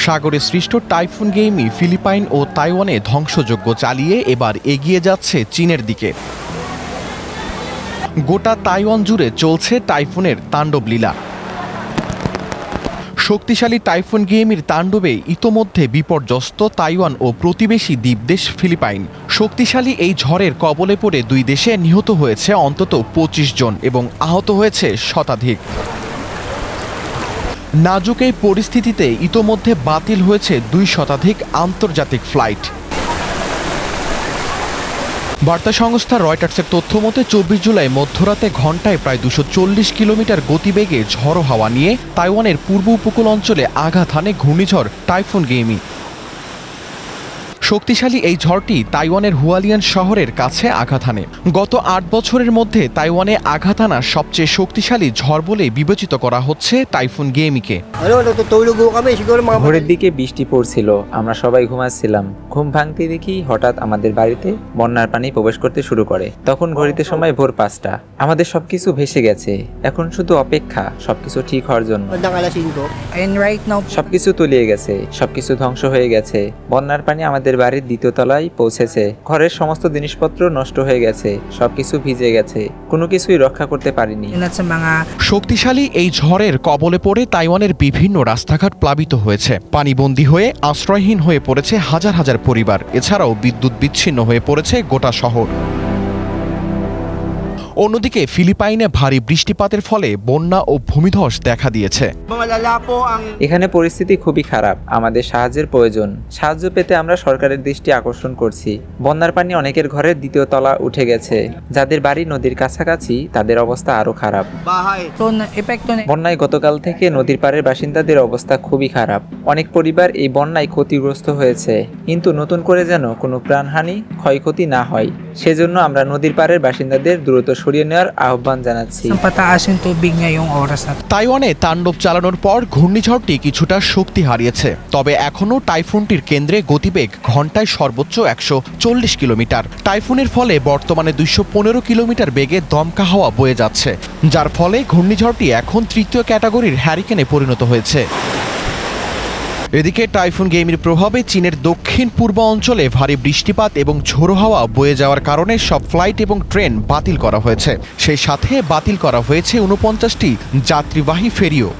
সাগরে সৃষ্ট typhoon গেইমি Philippine ও তাইওয়ানে ধ্বংসযজ্ঞ চালিয়ে এবার এগিয়ে যাচ্ছে চীনের দিকে। গোটা তাইওয়ান জুড়ে চলছে টাইফুনের তাণ্ডবলীলা। শক্তিশালী টাইফুন গেইমির তাণ্ডবে ইতোমধ্যে বিপর্যস্ত তাইওয়ান ও প্রতিবেশী দ্বীপদেশ ফিলিপাইন। শক্তিশালী এই ঝড়ের কবলে পড়ে দুই দেশে নিহত হয়েছে অন্তত ২৫ জন এবং আহত হয়েছে শতাধিক। নাজুক এই পরিস্থিতিতে ইতোমধ্যে বাতিল হয়েছে ২ শতাধিক আন্তর্জাতিক ফ্লাইট। বার্তা সংস্থা রয়টার্সের তথ্য মতে ২৪ জুলাই মধ্যরাতে ঘণ্টায় প্রায় ২৪০ কিলোমিটার গতিবেগে ঝড়ো হাওয়া নিয়ে তাইওয়ানের পূর্ব উপকূল অঞ্চলে আঘাত হানে ঘূর্ণিঝড় টাইফুন গেইমি। শক্তিশালী এই ঝড়টি তাইওয়ানের হুয়ালিয়ান শহরের কাছে আঘাত হানে। গত ৮ বছরের মধ্যে তাইওয়ানে আঘাত হানা সবচেয়ে শক্তিশালী ঝড় বলে বিবেচিত করা হচ্ছে টাইফুন গেইমিকে। ভোরের দিকে বৃষ্টি পড়ছিল, আমরা সবাই ঘুমাচ্ছিলাম। ঘুম ভাঙতে দেখি হঠাৎ আমাদের বাড়িতে বন্যার পানি প্রবেশ করতে শুরু করে। তখন ঘড়িতে সময় ভোর ৫টা। আমাদের সবকিছু ভেসে গেছে, এখন শুধু অপেক্ষা সবকিছু ঠিক হওয়ার জন্য। সবকিছু তলিয়ে গেছে, সবকিছু ধ্বংস হয়ে গেছে। বন্যার পানি আমাদের বাড়ির ২য় তলায় পৌঁছেছে। ঘরের সমস্ত জিনিসপত্র নষ্ট হয়ে গেছে, সবকিছু ভিজে গেছে, কোনো কিছুই রক্ষা করতে পারিনি। শক্তিশালী এই ঝড়ের কবলে পড়ে তাইওয়ানের বিভিন্ন রাস্তাঘাট প্লাবিত হয়েছে। পানিবন্দী হয়ে আশ্রয়হীন হয়ে পড়েছে হাজার হাজার পরিবার। এছাড়াও বিদ্যুৎ বিচ্ছিন্ন হয়ে পড়েছে গোটা শহর। অন্যদিকে ফিলিপাইনে ভারী বৃষ্টিপাতের ফলে বন্যা ও ভূমিধস দেখা দিয়েছে। এখানে পরিস্থিতি খুবই খারাপ, আমাদের সাহায্যের প্রয়োজন। সাহায্য পেতে আমরা সরকারের দৃষ্টি আকর্ষণ করছি। বন্যার পানি অনেকের ঘরের ২য় তলা উঠে গেছে। যাদের বাড়ি নদীর কাছাকাছি তাদের অবস্থা আরো খারাপ। বন্যায় গতকাল থেকে নদীর পাড়ের বাসিন্দাদের অবস্থা খুবই খারাপ। অনেক পরিবার এই বন্যায় ক্ষতিগ্রস্ত হয়েছে, কিন্তু নতুন করে যেন কোনো প্রাণহানি ক্ষয়ক্ষতি না হয় সেজন্য আমরা নদীর পাড়ের বাসিন্দাদের দ্রুত সরিয়ে নেওয়ার আহ্বান জানাচ্ছি। তাইওয়ানে তাণ্ডব চালানোর পর ঘূর্ণিঝড়টি কিছুটা শক্তি হারিয়েছে, তবে এখনও টাইফুনটির কেন্দ্রে গতিবেগ ঘন্টায় সর্বোচ্চ ১৪০ কিলোমিটার। টাইফুনের ফলে বর্তমানে ২১৫ কিলোমিটার বেগে দমকা হাওয়া বয়ে যাচ্ছে, যার ফলে ঘূর্ণিঝড়টি এখন ৩য় ক্যাটাগরির হ্যারিকেনে পরিণত হয়েছে। এদিকে টাইফুন গেইমির প্রভাবে চীনের দক্ষিণ পূর্ব অঞ্চলে ভারী বৃষ্টিপাত এবং ঝোড়ো হাওয়া বয়ে যাওয়ার কারণে সব ফ্লাইট এবং ট্রেন বাতিল করা হয়েছে। সেই সাথে বাতিল করা হয়েছে ৪৯টি যাত্রীবাহী ফেরিও।